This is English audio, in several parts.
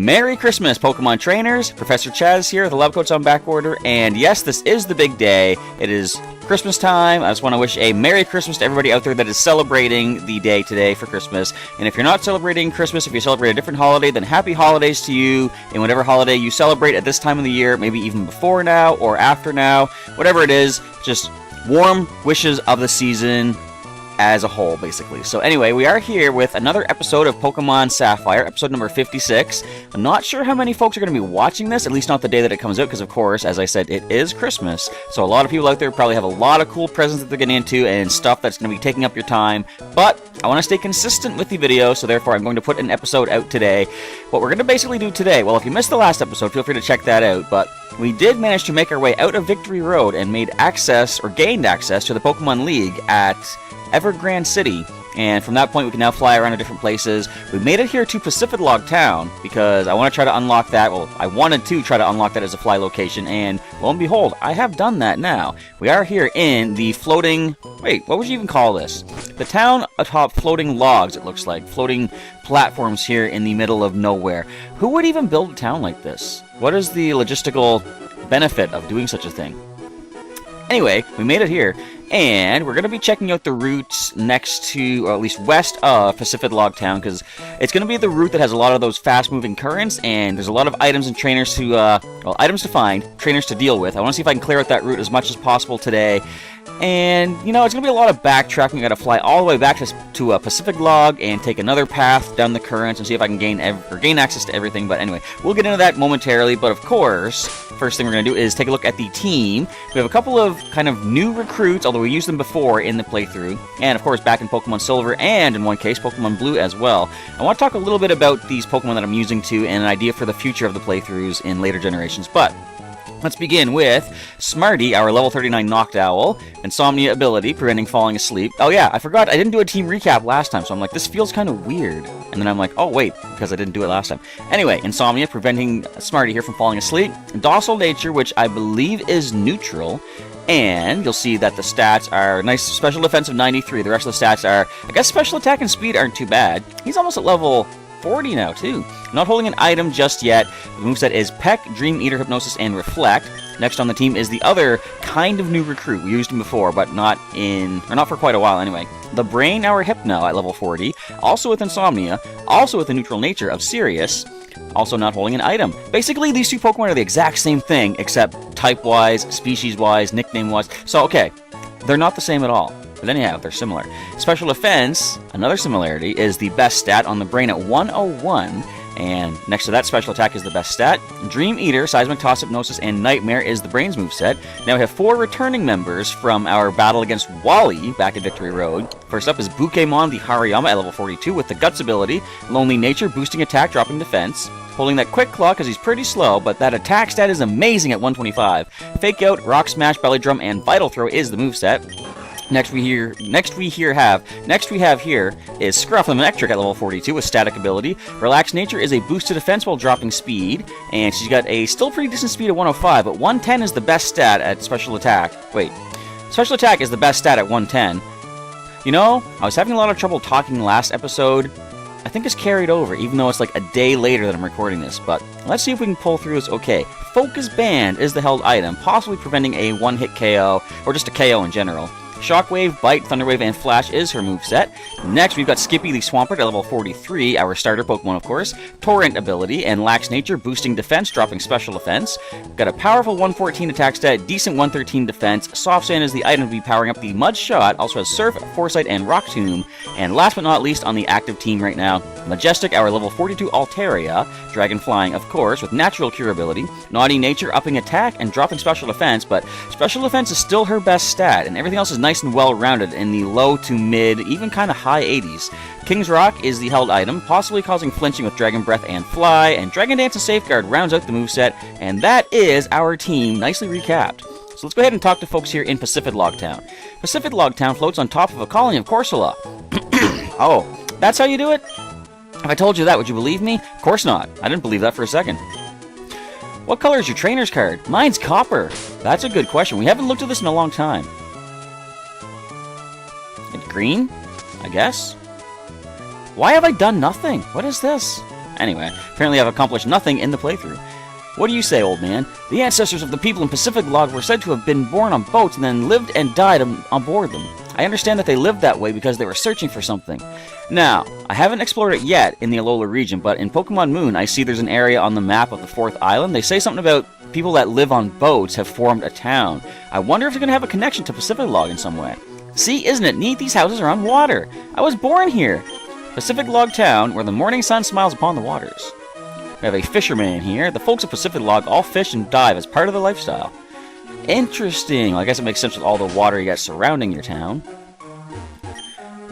Merry Christmas, Pokemon Trainers! Professor Chaz here, the lab coats on back order, and yes, this is the big day. It is Christmas time. I just want to wish a Merry Christmas to everybody out there that is celebrating the day today for Christmas. And if you're not celebrating Christmas, if you celebrate a different holiday, then happy holidays to you, and whatever holiday you celebrate at this time of the year, maybe even before now or after now, whatever it is, just warm wishes of the season as a whole, basically. So anyway, we are here with another episode of Pokemon Sapphire, episode number 56. I'm not sure how many folks are going to be watching this, at least not the day that it comes out, because of course, as I said, it is Christmas. So a lot of people out there probably have a lot of cool presents that they're getting into and stuff that's going to be taking up your time. But I want to stay consistent with the video, so therefore I'm going to put an episode out today. What we're going to basically do today, well, if you missed the last episode, feel free to check that out, but we did manage to make our way out of Victory Road and gained access to the Pokemon League at Evergrande City, and from that point we can now fly around to different places. We made it here to Pacific Town because I want to try to unlock that. Well, I wanted to try to unlock that as a fly location, and lo and behold, I have done that now. We are here in the floating... Wait, what would you even call this? The town atop floating logs, it looks like. Floating platforms here in the middle of nowhere. Who would even build a town like this? What is the logistical benefit of doing such a thing? Anyway, we made it here, and we're going to be checking out the routes next to, or at least west of Pacific Town, because it's going to be the route that has a lot of those fast-moving currents, and there's a lot of items and trainers to, items to find, trainers to deal with. I want to see if I can clear out that route as much as possible today. And, you know, it's going to be a lot of backtracking. Got to fly all the way back to a Pacific Log and take another path down the currents and see if I can gain access to everything. But anyway, we'll get into that momentarily. But of course, first thing we're going to do is take a look at the team. We have a couple of kind of new recruits, although we used them before in the playthrough. And of course, back in Pokemon Silver and in one case, Pokemon Blue as well. I want to talk a little bit about these Pokemon that I'm using too and an idea for the future of the playthroughs in later generations. But let's begin with Smarty, our level 39 Noctowl. Insomnia ability, preventing falling asleep. Oh yeah, I forgot, I didn't do a team recap last time, so I'm like, this feels kind of weird. And then I'm like, oh wait, because I didn't do it last time. Anyway, Insomnia, preventing Smarty here from falling asleep. Docile Nature, which I believe is neutral. And you'll see that the stats are nice special defense of 93. The rest of the stats are, I guess special attack and speed aren't too bad. He's almost at level 40 now, too. Not holding an item just yet. The moveset is Peck, Dream Eater, Hypnosis, and Reflect. Next on the team is the other kind of new recruit. We used him before, but not for quite a while anyway. The Brain, our Hypno at level 40. Also with Insomnia. Also with the neutral nature of Sirius. Also not holding an item. Basically, these two Pokemon are the exact same thing, except type-wise, species-wise, nickname-wise. So, okay, they're not the same at all. But anyhow, they're similar. Special Defense, another similarity, is the best stat on the Brain at 101. And next to that, Special Attack is the best stat. Dream Eater, Seismic Toss, Hypnosis, and Nightmare is the Brain's moveset. Now we have 4 returning members from our battle against Wally back at Victory Road. First up is Bukemon, the Hariyama at level 42 with the Guts ability. Lonely Nature, boosting attack, dropping defense. Holding that Quick Claw because he's pretty slow, but that attack stat is amazing at 125. Fake Out, Rock Smash, Belly Drum, and Vital Throw is the moveset. Next we have here is Scruff the Electric at level 42 with static ability. Relaxed Nature is a boost to defense while dropping speed, and she's got a still pretty decent speed of 105, but 110 is the best stat at special attack. Wait, special attack is the best stat at 110. You know, I was having a lot of trouble talking last episode. I think it's carried over, even though it's like a day later that I'm recording this, but let's see if we can pull through this okay. Focus Band is the held item, possibly preventing a one-hit KO, or just a KO in general. Shockwave, Bite, Thunderwave, and Flash is her moveset. Next, we've got Skippy the Swampert at level 43, our starter Pokemon, of course. Torrent ability, and Lax Nature, boosting defense, dropping special defense. We've got a powerful 114 attack stat, decent 113 defense. Soft Sand is the item to be powering up the Mud Shot, also has Surf, Foresight, and Rock Tomb. And last but not least, on the active team right now, Majestic, our level 42 Altaria, Dragon Flying, of course, with natural cure ability. Naughty Nature, upping attack and dropping special defense, but special defense is still her best stat, and everything else is nice and well-rounded in the low to mid, even kind of high 80s. King's Rock is the held item, possibly causing flinching with Dragon Breath and Fly, and Dragon Dance and Safeguard rounds out the moveset, and that is our team, nicely recapped. So let's go ahead and talk to folks here in Pacific Town. Pacific Town floats on top of a colony of Corsola. Oh, that's how you do it? If I told you that, would you believe me? Of course not. I didn't believe that for a second. What color is your trainer's card? Mine's copper. That's a good question. We haven't looked at this in a long time. It's green, I guess. Why have I done nothing? What is this? Anyway, apparently I've accomplished nothing in the playthrough. What do you say, old man? The ancestors of the people in Pacific Log were said to have been born on boats and then lived and died on board them. I understand that they lived that way because they were searching for something. Now, I haven't explored it yet in the Alola region, but in Pokemon Moon, I see there's an area on the map of the 4th island. They say something about people that live on boats have formed a town. I wonder if they're going to have a connection to Pacific Log in some way. See, isn't it neat? These houses are on water. I was born here. Pacific Log Town, where the morning sun smiles upon the waters. We have a fisherman here. The folks of Pacific Log all fish and dive as part of their lifestyle. Interesting. Well, I guess it makes sense with all the water you got surrounding your town.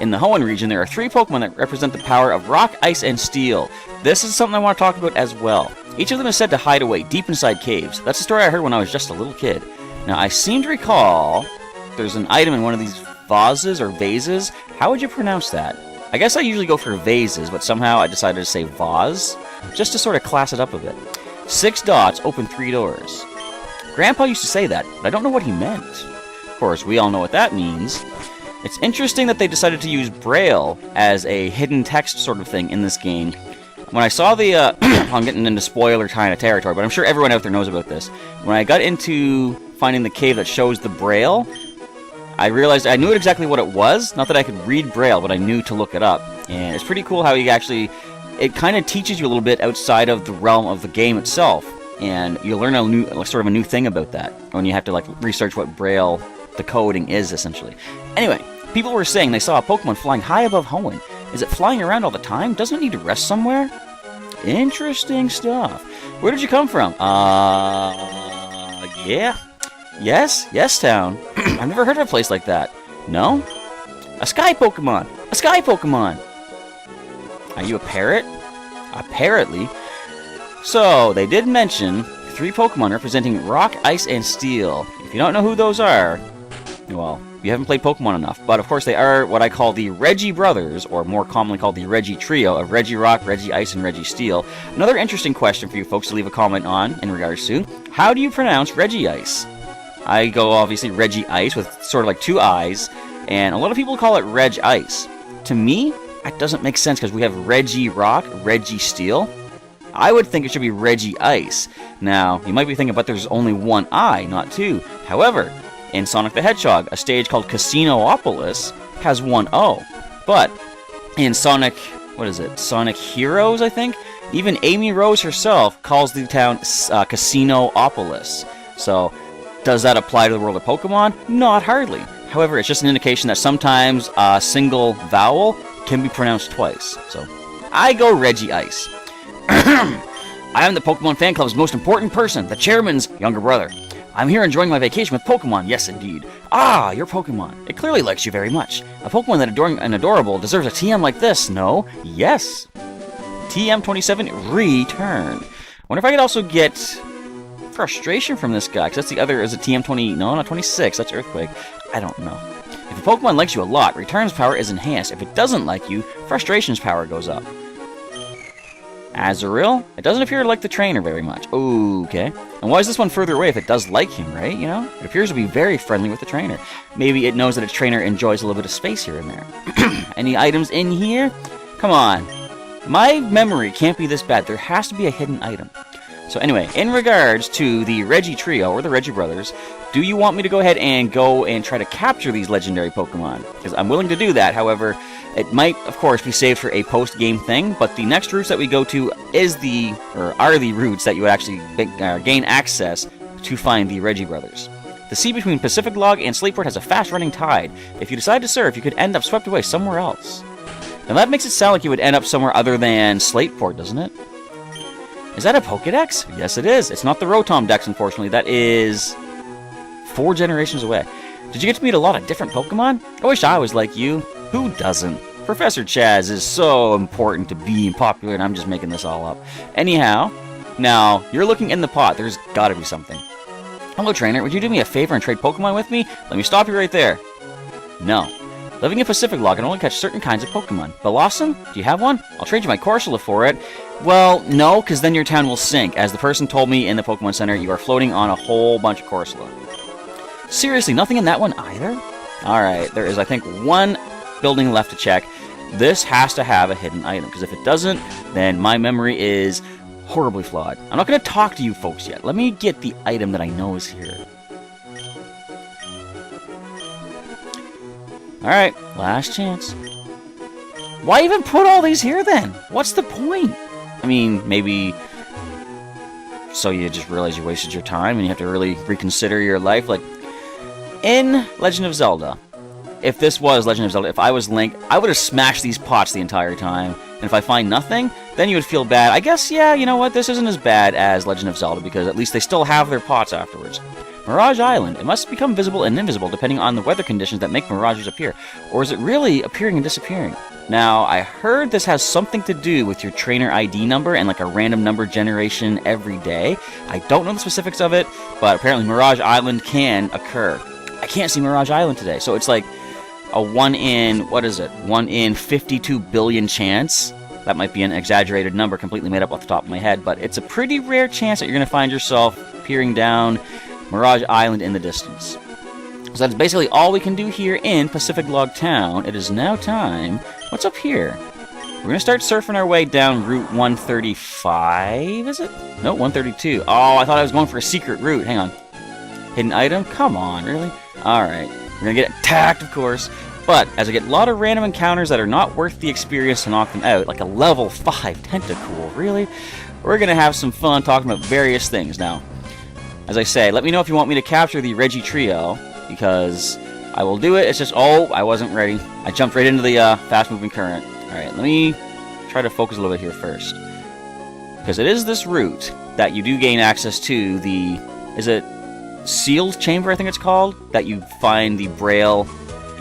In the Hoenn region, there are 3 Pokemon that represent the power of Rock, Ice, and Steel. This is something I want to talk about as well. Each of them is said to hide away deep inside caves. That's a story I heard when I was just a little kid. Now, I seem to recall there's an item in one of these vases or vases. How would you pronounce that? I guess I usually go for vases, but somehow I decided to say vase, just to sort of class it up a bit. 6 dots open 3 doors. Grandpa used to say that, but I don't know what he meant. Of course, we all know what that means. It's interesting that they decided to use Braille as a hidden text sort of thing in this game. When I saw the, I'm getting into spoiler kind of territory, but I'm sure everyone out there knows about this. When I got into finding the cave that shows the Braille, I realized I knew exactly what it was. Not that I could read Braille, but I knew to look it up. And it's pretty cool how you actually, it kind of teaches you a little bit outside of the realm of the game itself. And you learn a new, sort of a new thing about that when you have to like research what Braille decoding is, essentially. Anyway, people were saying they saw a Pokemon flying high above Hoenn. Is it flying around all the time? Doesn't it need to rest somewhere? Interesting stuff. Where did you come from? Yeah. Yes, town. I've never heard of a place like that. No? A sky Pokemon! A sky Pokemon! Are you a parrot? Apparently. So, they did mention 3 Pokemon representing Rock, Ice, and Steel. If you don't know who those are, well, you haven't played Pokemon enough. But of course they are what I call the Reggie brothers, or more commonly called the Reggie trio of Reggie Rock, Reggie Ice, and Reggie Steel. Another interesting question for you folks to leave a comment on in regards to, how do you pronounce Reggie Ice? I go obviously Reggie Ice with sort of like 2 eyes, and a lot of people call it Reg Ice. To me, that doesn't make sense because we have Reggie Rock, Reggie Steel. I would think it should be Reggie Ice. Now, you might be thinking, but there's only 1 eye, not 2. However, in Sonic the Hedgehog, a stage called Casinopolis has 1 O. But in Sonic, what is it? Sonic Heroes, I think? Even Amy Rose herself calls the town Casinopolis. So, does that apply to the world of Pokemon? Not hardly. However, it's just an indication that sometimes a single vowel can be pronounced twice. So, I go Reggie Ice. I am the Pokemon fan club's most important person, the chairman's younger brother. I'm here enjoying my vacation with Pokemon, yes indeed. Ah, your Pokemon. It clearly likes you very much. A Pokemon that adoring and adorable deserves a TM like this, no? Yes. TM27, return. Wonder if I could also get frustration from this guy, because that's the other, is it TM20, no, not 26, that's Earthquake. I don't know. If a Pokemon likes you a lot, return's power is enhanced. If it doesn't like you, frustration's power goes up. Azurill? It doesn't appear to like the trainer very much. Okay. And why is this one further away if it does like him, right? You know? It appears to be very friendly with the trainer. Maybe it knows that its trainer enjoys a little bit of space here and there. Any items in here? Come on. My memory can't be this bad. There has to be a hidden item. So anyway, in regards to the Reggie trio, or the Reggie brothers, do you want me to go ahead and try to capture these legendary Pokemon? Because I'm willing to do that, however, it might, of course, be saved for a post-game thing, but the next routes that we go to are the routes that you would actually gain access to find the Reggie brothers. The sea between Pacific Log and Slateport has a fast-running tide. If you decide to surf, you could end up swept away somewhere else. Now that makes it sound like you would end up somewhere other than Slateport, doesn't it? Is that a Pokédex? Yes, it is. It's not the Rotom Dex, unfortunately. That is 4 generations away. Did you get to meet a lot of different Pokemon? I wish I was like you. Who doesn't? Professor Chaz is so important to being popular, and I'm just making this all up. Anyhow, now, you're looking in the pot. There's gotta be something. Hello, trainer. Would you do me a favor and trade Pokemon with me? Let me stop you right there. No. Living in Pacific Log can only catch certain kinds of Pokemon. Blossom? Do you have one? I'll trade you my Corsola for it. Well, no, because then your town will sink. As the person told me in the Pokemon Center, you are floating on a whole bunch of Corsola. Seriously, nothing in that one either? Alright, there is, I think, 1 building left to check. This has to have a hidden item, because if it doesn't, then my memory is horribly flawed. I'm not going to talk to you folks yet. Let me get the item that I know is here. Alright, last chance. Why even put all these here then? What's the point? I mean, maybe so you just realize you wasted your time and you have to really reconsider your life. Like, in Legend of Zelda, if this was Legend of Zelda, if I was Link, I would have smashed these pots the entire time. And if I find nothing, then you would feel bad. I guess, yeah, you know what, this isn't as bad as Legend of Zelda, because at least they still have their pots afterwards. Mirage Island. It must become visible and invisible depending on the weather conditions that make mirages appear. Or is it really appearing and disappearing? Now, I heard this has something to do with your trainer ID number and like a random number generation every day. I don't know the specifics of it, but apparently Mirage Island can occur. I can't see Mirage Island today, so it's like a 1 in, what is it? 1 in 52 billion chance. That might be an exaggerated number, completely made up off the top of my head, but it's a pretty rare chance that you're going to find yourself peering down Mirage Island in the distance. So that's basically all we can do here in Pacific Log Town. It is now time. What's up here? We're going to start surfing our way down Route 135, is it? No, 132. Oh, I thought I was going for a secret route. Hang on. Hidden item? Come on, really? Alright. We're going to get attacked, of course. But as I get a lot of random encounters that are not worth the experience to knock them out, like a level 5 Tentacool, really? We're going to have some fun talking about various things. Now, as I say, let me know if you want me to capture the Reggie Trio, because I will do it. It's just, oh, I wasn't ready. I jumped right into the fast-moving current. Alright, let me try to focus a little bit here first. Because it is this route that you do gain access to the, is it sealed chamber, I think it's called? That you find the Braille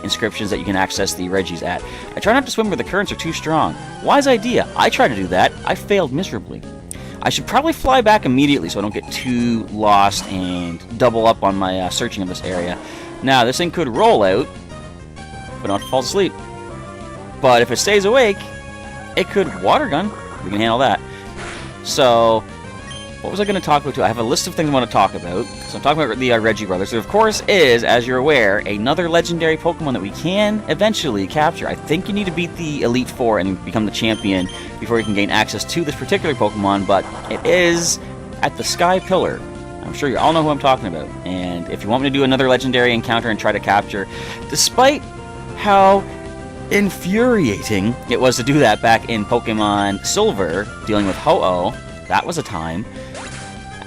inscriptions that you can access the Reggies at. I try not to swim where the currents are too strong. Wise idea. I tried to do that. I failed miserably. I should probably fly back immediately so I don't get too lost and double up on my searching of this area. Now, this thing could roll out, but not fall asleep. But if it stays awake, it could water gun. We can handle that. So, what was I going to talk about too? I have a list of things I want to talk about. So I'm talking about the Reggie brothers. There, of course, is, as you're aware, another legendary Pokemon that we can eventually capture. I think you need to beat the Elite Four and become the champion before you can gain access to this particular Pokemon, but it is at the Sky Pillar. I'm sure you all know who I'm talking about. And if you want me to do another legendary encounter and try to capture, despite how infuriating it was to do that back in Pokemon Silver, dealing with Ho-Oh, that was a time,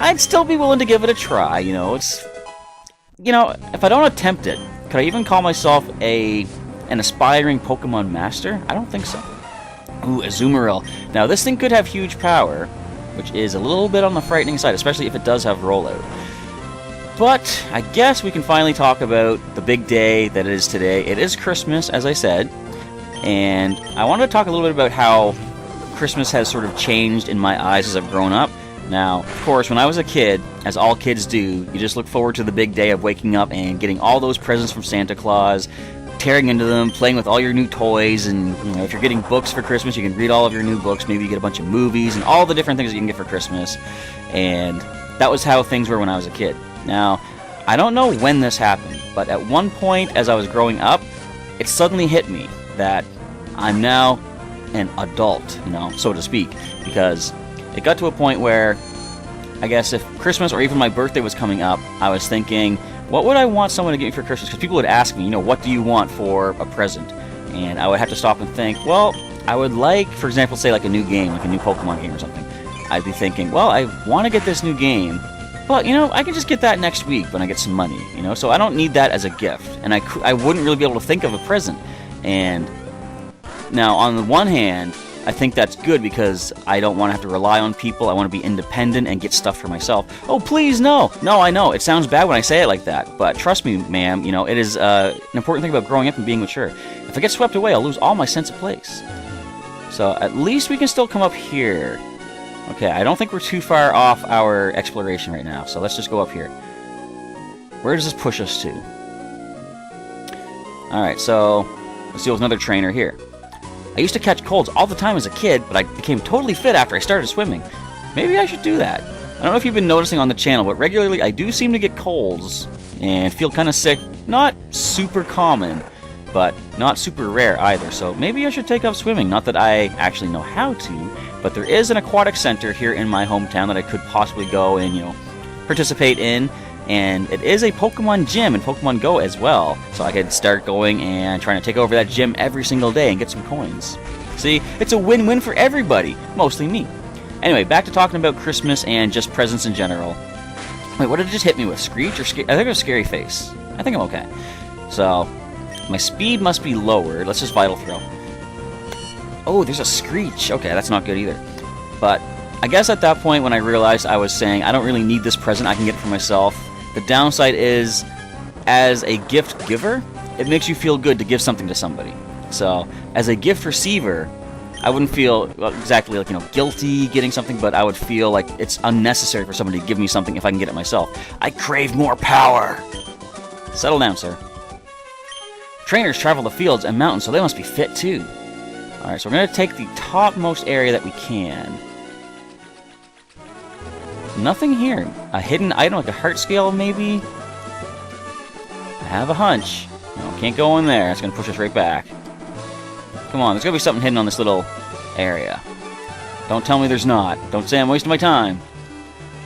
I'd still be willing to give it a try. You know, it's, you know, if I don't attempt it, could I even call myself an aspiring Pokemon master? I don't think so. Ooh, Azumarill. Now, this thing could have huge power, which is a little bit on the frightening side, especially if it does have rollout. But I guess we can finally talk about the big day that it is today. It is Christmas, as I said, and I wanted to talk a little bit about how Christmas has sort of changed in my eyes as I've grown up. Now, of course, when I was a kid, as all kids do, you just look forward to the big day of waking up and getting all those presents from Santa Claus, tearing into them, playing with all your new toys, and you know, if you're getting books for Christmas, you can read all of your new books, maybe you get a bunch of movies, and all the different things that you can get for Christmas. And that was how things were when I was a kid. Now, I don't know when this happened, but at one point as I was growing up, it suddenly hit me that I'm now an adult, you know, so to speak, because it got to a point where, I guess if Christmas or even my birthday was coming up, I was thinking, what would I want someone to get me for Christmas? Because people would ask me, you know, what do you want for a present? And I would have to stop and think, well, I would like, for example, say like a new game, like a new Pokemon game or something. I'd be thinking, well, I want to get this new game, but, you know, I can just get that next week when I get some money, you know? So I don't need that as a gift. And I wouldn't really be able to think of a present. And now, on the one hand, I think that's good because I don't want to have to rely on people. I want to be independent and get stuff for myself. Oh, please, no. No, I know. It sounds bad when I say it like that. But trust me, ma'am, you know, it is an important thing about growing up and being mature. If I get swept away, I'll lose all my sense of place. So at least we can still come up here. Okay, I don't think we're too far off our exploration right now. So let's just go up here. Where does this push us to? Alright, so let's deal with another trainer here. I used to catch colds all the time as a kid, but I became totally fit after I started swimming. Maybe I should do that. I don't know if you've been noticing on the channel, but regularly I do seem to get colds and feel kind of sick. Not super common, but not super rare either. So maybe I should take up swimming. Not that I actually know how to, but there is an aquatic center here in my hometown that I could possibly go and, participate in. And it is a Pokemon gym in Pokemon Go as well. So I could start going and trying to take over that gym every single day and get some coins. See, it's a win-win for everybody, mostly me. Anyway, back to talking about Christmas and just presents in general. Wait, what did it just hit me with? Screech or I think it was Scary Face. I think I'm okay. So, my speed must be lowered. Let's just Vital Throw. Oh, there's a Screech. Okay, that's not good either. But I guess at that point when I realized I was saying I don't really need this present, I can get it for myself. The downside is, as a gift giver, it makes you feel good to give something to somebody. So, as a gift receiver, I wouldn't feel exactly like, guilty getting something, but I would feel like it's unnecessary for somebody to give me something if I can get it myself. I crave more power! Settle down, sir. Trainers travel the fields and mountains, so they must be fit too. Alright, so we're going to take the topmost area that we can. Nothing here. A hidden item, like a heart scale, maybe? I have a hunch. No, can't go in there. It's going to push us right back. Come on, there's got to be something hidden on this little area. Don't tell me there's not. Don't say I'm wasting my time.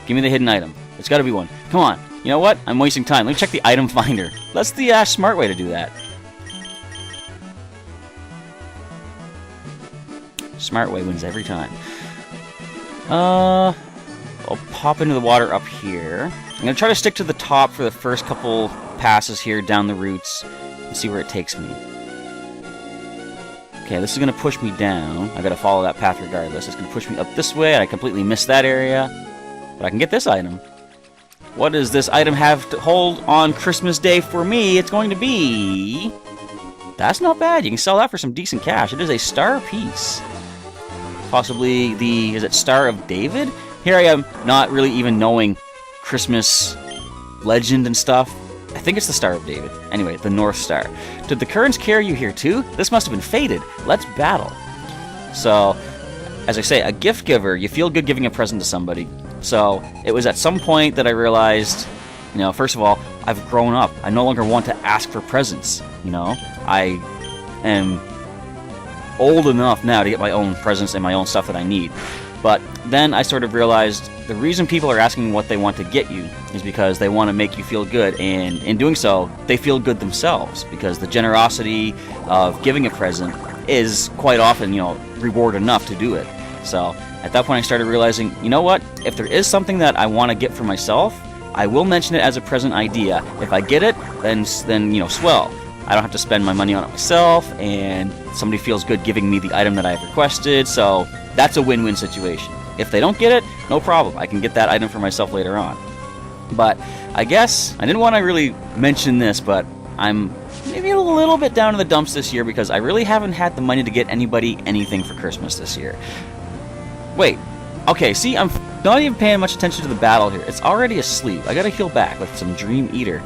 Give me the hidden item. It's got to be one. Come on. You know what? I'm wasting time. Let me check the item finder. That's the smart way to do that. Smart way wins every time. I'll pop into the water up here. I'm going to try to stick to the top for the first couple passes here down the routes and see where it takes me. Okay, this is going to push me down. I got to follow that path regardless. It's going to push me up this way, and I completely missed that area. But I can get this item. What does this item have to hold on Christmas Day for me? It's going to be... That's not bad. You can sell that for some decent cash. It is a star piece. Possibly the... Is it Star of David? Here I am, not really even knowing Christmas legend and stuff. I think it's the Star of David. Anyway, the North Star. Did the currents carry you here too? This must have been fated. Let's battle. So, as I say, a gift giver, you feel good giving a present to somebody. So, it was at some point that I realized, first of all, I've grown up. I no longer want to ask for presents, I am old enough now to get my own presents and my own stuff that I need. But then I sort of realized the reason people are asking what they want to get you is because they want to make you feel good, and in doing so, they feel good themselves, because the generosity of giving a present is quite often, reward enough to do it. So at that point I started realizing, you know what, if there is something that I want to get for myself, I will mention it as a present idea. If I get it, then swell. I don't have to spend my money on it myself, and somebody feels good giving me the item that I've requested, so that's a win-win situation. If they don't get it, no problem. I can get that item for myself later on. But I guess, I didn't want to really mention this, but I'm maybe a little bit down in the dumps this year because I really haven't had the money to get anybody anything for Christmas this year. Wait, okay, see, I'm not even paying much attention to the battle here. It's already asleep. I gotta heal back with some Dream Eater.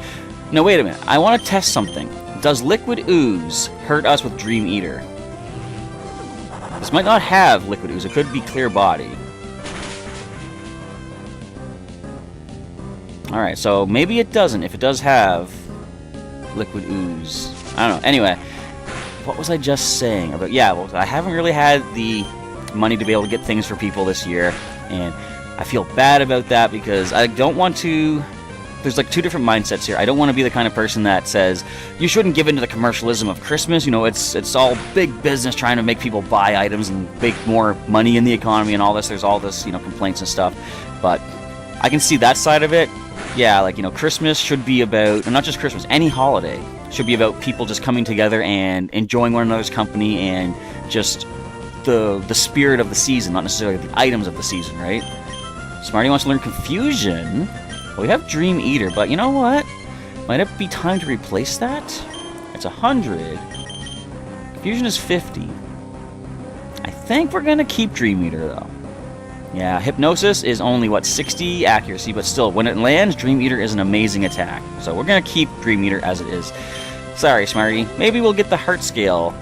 No, wait a minute. I want to test something. Does Liquid Ooze hurt us with Dream Eater? This might not have Liquid Ooze. It could be Clear Body. Alright, so maybe it doesn't if it does have Liquid Ooze. I don't know. Anyway, what was I just saying about... Yeah, well, I haven't really had the money to be able to get things for people this year, and I feel bad about that because I don't want to... There's like two different mindsets here. I don't want to be the kind of person that says, you shouldn't give in to the commercialism of Christmas. It's all big business trying to make people buy items and make more money in the economy and all this. There's all this, complaints and stuff. But I can see that side of it. Yeah, Christmas should be about, and not just Christmas, any holiday should be about people just coming together and enjoying one another's company and just the spirit of the season, not necessarily the items of the season, right? Smarty wants to learn Confusion. Well, we have Dream Eater, but you know what? Might it be time to replace that? It's 100. Confusion is 50. I think we're gonna keep Dream Eater, though. Yeah, Hypnosis is only, 60 accuracy, but still, when it lands, Dream Eater is an amazing attack. So we're gonna keep Dream Eater as it is. Sorry, Smarty. Maybe we'll get the Heart Scale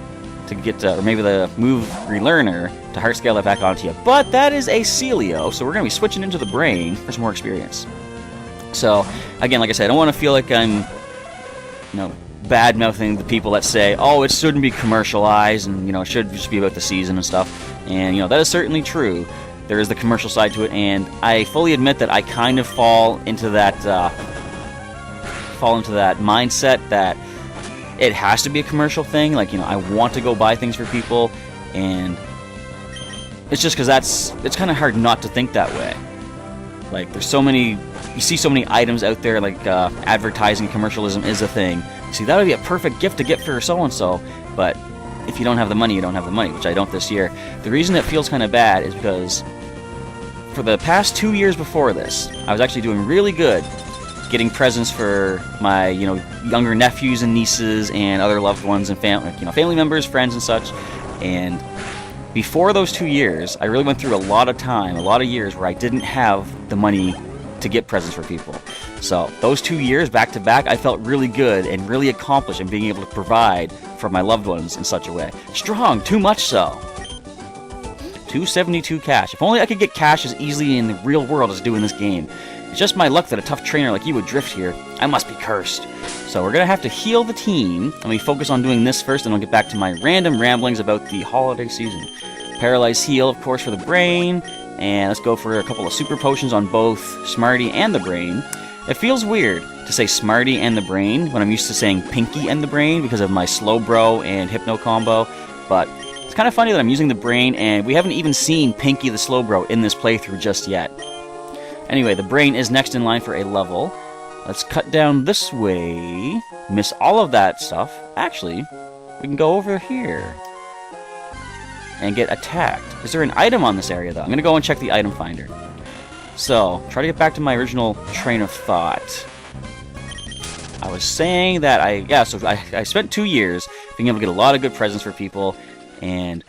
to get, or maybe the Move Relearner to Heart Scale that back onto you. But that is a Celio, so we're gonna be switching into the Brain for some more experience. So, again, like I said, I don't want to feel like I'm, bad-mouthing the people that say, oh, it shouldn't be commercialized, and, you know, it should just be about the season and stuff. And, you know, that is certainly true. There is the commercial side to it, and I fully admit that I kind of fall into that mindset that it has to be a commercial thing. Like, you know, I want to go buy things for people, and it's just because it's kind of hard not to think that way. Like, there's so many, you see so many items out there, like advertising commercialism is a thing. You see, that would be a perfect gift to get for so-and-so, but if you don't have the money, you don't have the money, which I don't this year. The reason it feels kind of bad is because for the past 2 years before this, I was actually doing really good getting presents for my, you know, younger nephews and nieces and other loved ones and family members, friends and such. And before those 2 years, I really went through a lot of years where I didn't have the money to get presents for people. So those 2 years back to back, I felt really good and really accomplished in being able to provide for my loved ones in such a way. Strong, too much so. 272 cash. If only I could get cash as easily in the real world as doing this game. It's just my luck that a tough trainer like you would drift here. I must be cursed. So we're going to have to heal the team, and we focus on doing this first, and I'll get back to my random ramblings about the holiday season. Paralyze heal, of course, for the brain, and let's go for a couple of super potions on both Smarty and the brain. It feels weird to say Smarty and the brain when I'm used to saying Pinky and the brain because of my Slowbro and Hypno combo, but it's kind of funny that I'm using the brain, and we haven't even seen Pinky the Slowbro in this playthrough just yet. Anyway, the brain is next in line for a level. Let's cut down this way. Miss all of that stuff. Actually, we can go over here and get attacked. Is there an item on this area, though? I'm going to go and check the item finder. So, try to get back to my original train of thought. I was saying that I spent 2 years being able to get a lot of good presents for people, and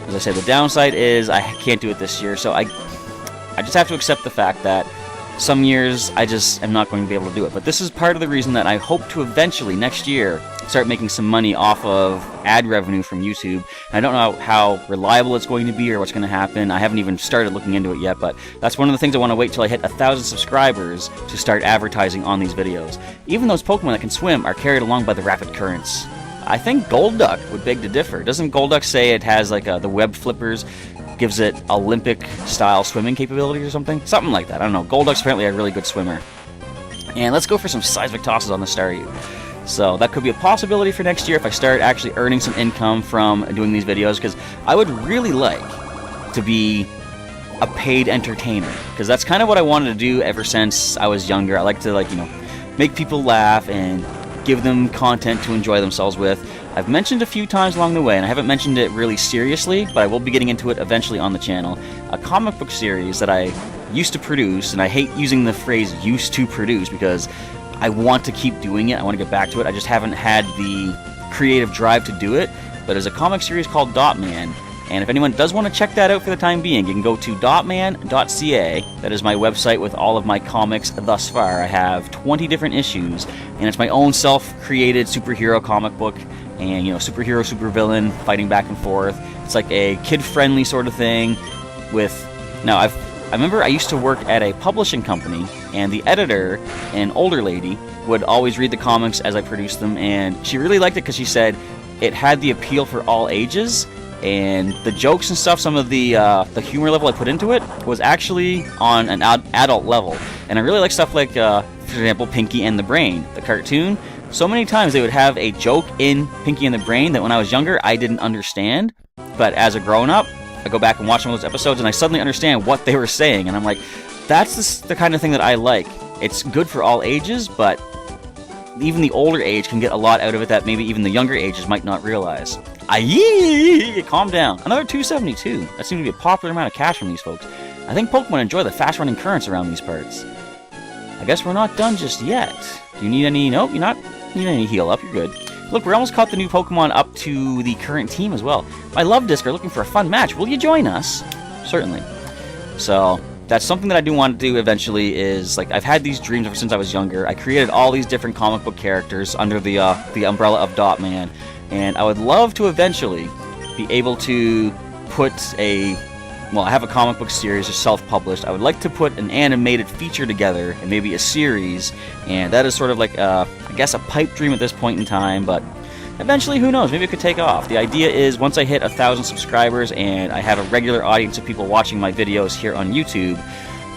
as I said, the downside is I can't do it this year, so I just have to accept the fact that some years I just am not going to be able to do it. But this is part of the reason that I hope to eventually, next year, start making some money off of ad revenue from YouTube. And I don't know how reliable it's going to be or what's going to happen. I haven't even started looking into it yet, but that's one of the things I want to wait till I hit 1,000 subscribers to start advertising on these videos. Even those Pokemon that can swim are carried along by the rapid currents. I think Golduck would beg to differ. Doesn't Golduck say it has like the web flippers, gives it Olympic-style swimming capabilities or something? Something like that. I don't know. Golduck's apparently a really good swimmer. And let's go for some seismic tosses on the Staryu. So that could be a possibility for next year if I start actually earning some income from doing these videos, because I would really like to be a paid entertainer, because that's kind of what I wanted to do ever since I was younger. I like to, make people laugh and give them content to enjoy themselves with. I've mentioned a few times along the way, and I haven't mentioned it really seriously, but I will be getting into it eventually on the channel. A comic book series that I used to produce, and I hate using the phrase used to produce because I want to keep doing it. I want to get back to it. I just haven't had the creative drive to do it. But there's a comic series called Dotman, and if anyone does want to check that out for the time being, you can go to dotman.ca. That is my website with all of my comics thus far. I have 20 different issues, and it's my own self-created superhero comic book, and, superhero, supervillain, fighting back and forth. It's like a kid-friendly sort of thing with... Now, I remember I used to work at a publishing company, and the editor, an older lady, would always read the comics as I produced them, and she really liked it because she said it had the appeal for all ages, and the jokes and stuff, some of the humor level I put into it was actually on an adult level. And I really like stuff like, for example, Pinky and the Brain, the cartoon. So many times they would have a joke in Pinky and the Brain that when I was younger I didn't understand, but as a grown-up, I go back and watch some of those episodes and I suddenly understand what they were saying, and I'm like, that's the kind of thing that I like. It's good for all ages, but even the older age can get a lot out of it that maybe even the younger ages might not realize. Calm down. Another 272. That seems to be a popular amount of cash from these folks. I think Pokemon enjoy the fast-running currents around these parts. I guess we're not done just yet. Do you need any... Nope, you're not need any heal up. You're good. Look, we're almost caught the new Pokemon up to the current team as well. My Love Disc are looking for a fun match. Will you join us? Certainly. So, that's something that I do want to do eventually is, I've had these dreams ever since I was younger. I created all these different comic book characters under the umbrella of Dotman. And I would love to eventually be able to put a well, I have a comic book series, just self-published. I would like to put an animated feature together, and maybe a series, and that is sort of like, I guess, a pipe dream at this point in time, but eventually, who knows, maybe it could take off. The idea is, once I hit 1,000 subscribers, and I have a regular audience of people watching my videos here on YouTube,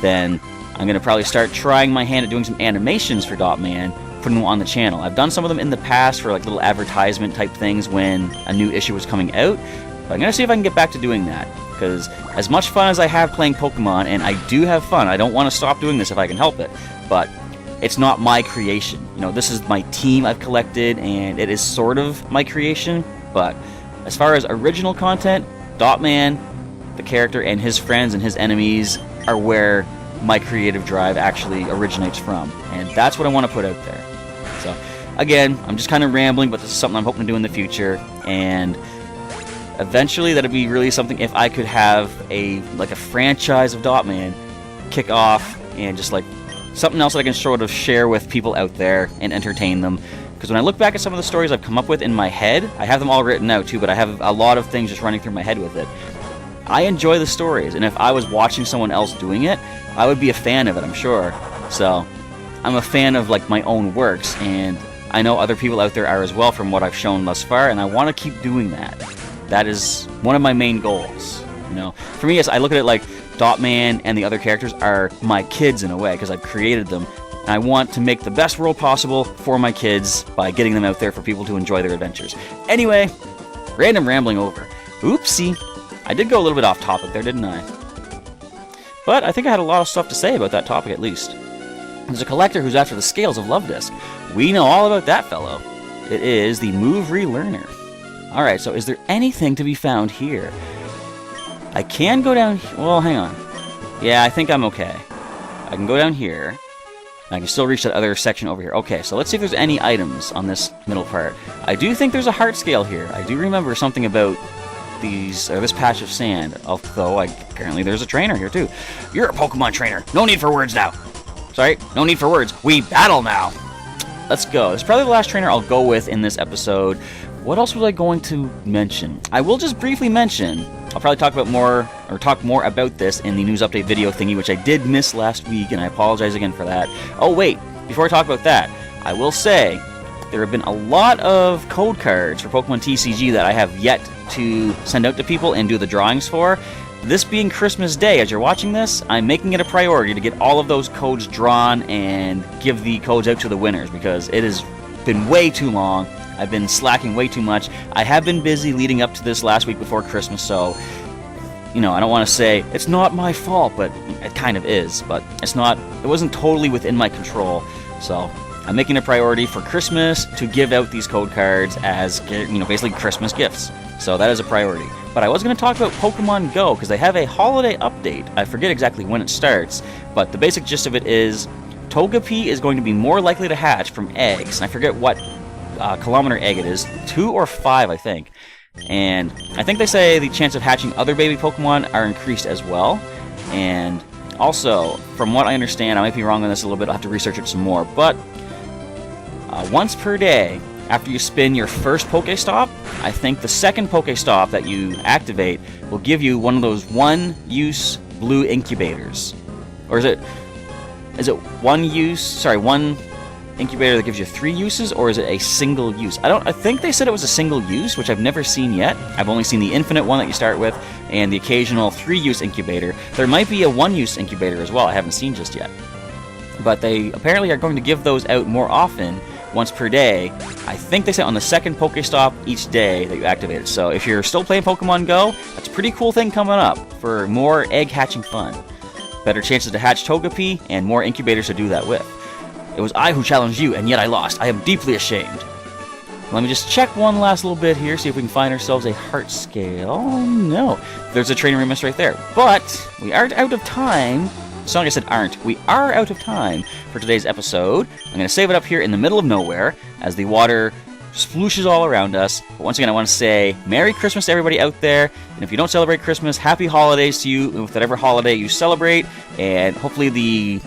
then I'm going to probably start trying my hand at doing some animations for Dot Man, putting them on the channel. I've done some of them in the past for like little advertisement type things when a new issue was coming out, but I'm going to see if I can get back to doing that, because as much fun as I have playing Pokemon, and I do have fun, I don't want to stop doing this if I can help it, but it's not my creation. You know, this is my team I've collected, and it is sort of my creation, but as far as original content, Dot Man, the character, and his friends and his enemies are where my creative drive actually originates from, and that's what I want to put out there. So, again, I'm just kind of rambling, but this is something I'm hoping to do in the future, and eventually that'd be really something if I could have a franchise of Dot Man kick off, and just like something else that I can sort of share with people out there and entertain them. Because when I look back at some of the stories I've come up with in my head, I have them all written out too, but I have a lot of things just running through my head with it. I enjoy the stories, and if I was watching someone else doing it, I would be a fan of it, I'm sure. So, I'm a fan of like my own works, and I know other people out there are as well from what I've shown thus far, and I want to keep doing that. That is one of my main goals. You know, for me, yes, I look at it like Dot Man and the other characters are my kids in a way, because I've created them, and I want to make the best world possible for my kids by getting them out there for people to enjoy their adventures. Anyway, random rambling over. Oopsie. I did go a little bit off topic there, didn't I? But I think I had a lot of stuff to say about that topic, at least. There's a collector who's after the scales of Love Disc. We know all about that fellow. It is the Move Relearner. Alright, so is there anything to be found here? I can go down... Well, hang on. Yeah, I think I'm okay. I can go down here. I can still reach that other section over here. Okay, so let's see if there's any items on this middle part. I do think there's a heart scale here. I do remember something about this patch of sand, although apparently there's a trainer here too. You're a Pokemon trainer. No need for words now. Sorry, no need for words. We battle now. Let's go. This is probably the last trainer I'll go with in this episode. What else was I going to mention? I will just briefly mention, I'll probably talk more about this in the news update video thingy, which I did miss last week, and I apologize again for that. Oh wait, before I talk about that, I will say there have been a lot of code cards for Pokemon TCG that I have yet to send out to people and do the drawings for. This being Christmas Day, as you're watching this, I'm making it a priority to get all of those codes drawn and give the codes out to the winners, because it has been way too long. I've been slacking way too much. I have been busy leading up to this last week before Christmas, so, you know, I don't want to say it's not my fault, but it kind of is. But it wasn't totally within my control, so I'm making a priority for Christmas to give out these code cards as, you know, basically Christmas gifts. So that is a priority. But I was going to talk about Pokemon Go, because they have a holiday update. I forget exactly when it starts, but the basic gist of it is Togepi is going to be more likely to hatch from eggs, and I forget what kilometer egg it is, 2 or 5, I think. And I think they say the chance of hatching other baby Pokemon are increased as well. And also, from what I understand, I might be wrong on this a little bit, I'll have to research it some more, but once per day, after you spin your first Pokestop, I think the second Pokestop that you activate will give you one of those one-use blue incubators. Or is it one incubator that gives you 3 uses, or is it a single use? I think they said it was a single use, which I've never seen yet. I've only seen the infinite one that you start with, and the occasional 3-use incubator. There might be a 1-use incubator as well, I haven't seen just yet. But they apparently are going to give those out more often, once per day. I think they said on the second Pokestop each day that you activate it. So if you're still playing Pokemon Go, that's a pretty cool thing coming up for more egg hatching fun. Better chances to hatch Togepi, and more incubators to do that with. It was I who challenged you, and yet I lost. I am deeply ashamed. Let me just check one last little bit here, see if we can find ourselves a heart scale. No. There's a trainer we missed right there. But we aren't out of time. So like I said, aren't. We are out of time for today's episode. I'm going to save it up here in the middle of nowhere as the water splooshes all around us. But once again, I want to say Merry Christmas to everybody out there. And if you don't celebrate Christmas, Happy Holidays to you with whatever holiday you celebrate. And hopefully the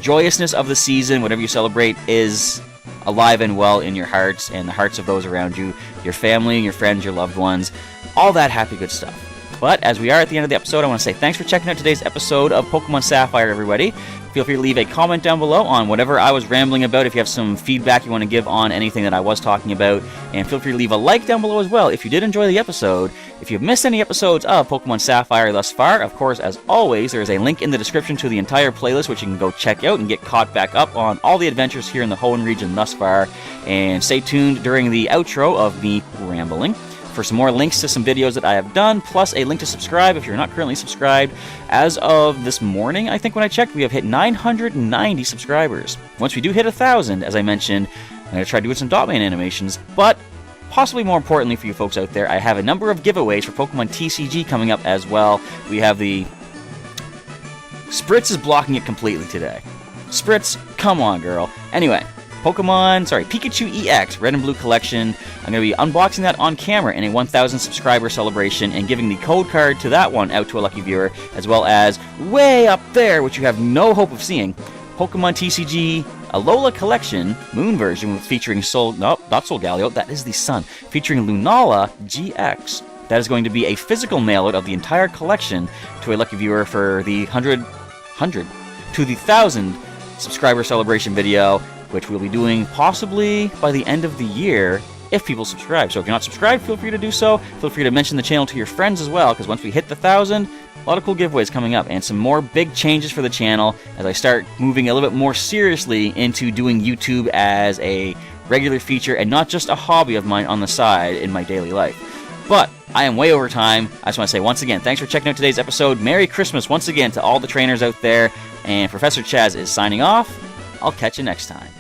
joyousness of the season, whatever you celebrate, is alive and well in your hearts and the hearts of those around you, your family, your friends, your loved ones, all that happy good stuff. But as we are at the end of the episode, I want to say thanks for checking out today's episode of Pokemon Sapphire, everybody. Feel free to leave a comment down below on whatever I was rambling about, if you have some feedback you want to give on anything that I was talking about. And feel free to leave a like down below as well if you did enjoy the episode. If you've missed any episodes of Pokemon Sapphire thus far, of course, as always, there is a link in the description to the entire playlist, which you can go check out and get caught back up on all the adventures here in the Hoenn region thus far. And stay tuned during the outro of me rambling for some more links to some videos that I have done, plus a link to subscribe if you're not currently subscribed. As of this morning, I think when I checked, we have hit 990 subscribers. Once we do hit 1,000, as I mentioned, I'm going to try doing some Dotman animations, but possibly more importantly for you folks out there, I have a number of giveaways for Pokemon TCG coming up as well. We have the... Spritz is blocking it completely today. Spritz, come on, girl. Anyway, Pikachu EX Red and Blue Collection. I'm going to be unboxing that on camera in a 1,000 subscriber celebration and giving the code card to that one out to a lucky viewer, as well as way up there, which you have no hope of seeing, Pokemon TCG Alola Collection Moon version featuring not Solgaleo, that is the sun, featuring Lunala GX. That is going to be a physical mail-out of the entire collection to a lucky viewer for the 1,000 subscriber celebration video, which we'll be doing possibly by the end of the year if people subscribe. So if you're not subscribed, feel free to do so. Feel free to mention the channel to your friends as well, because once we hit the 1,000, a lot of cool giveaways coming up and some more big changes for the channel as I start moving a little bit more seriously into doing YouTube as a regular feature and not just a hobby of mine on the side in my daily life. But I am way over time. I just want to say once again, thanks for checking out today's episode. Merry Christmas once again to all the trainers out there. And Professor Chaz is signing off. I'll catch you next time.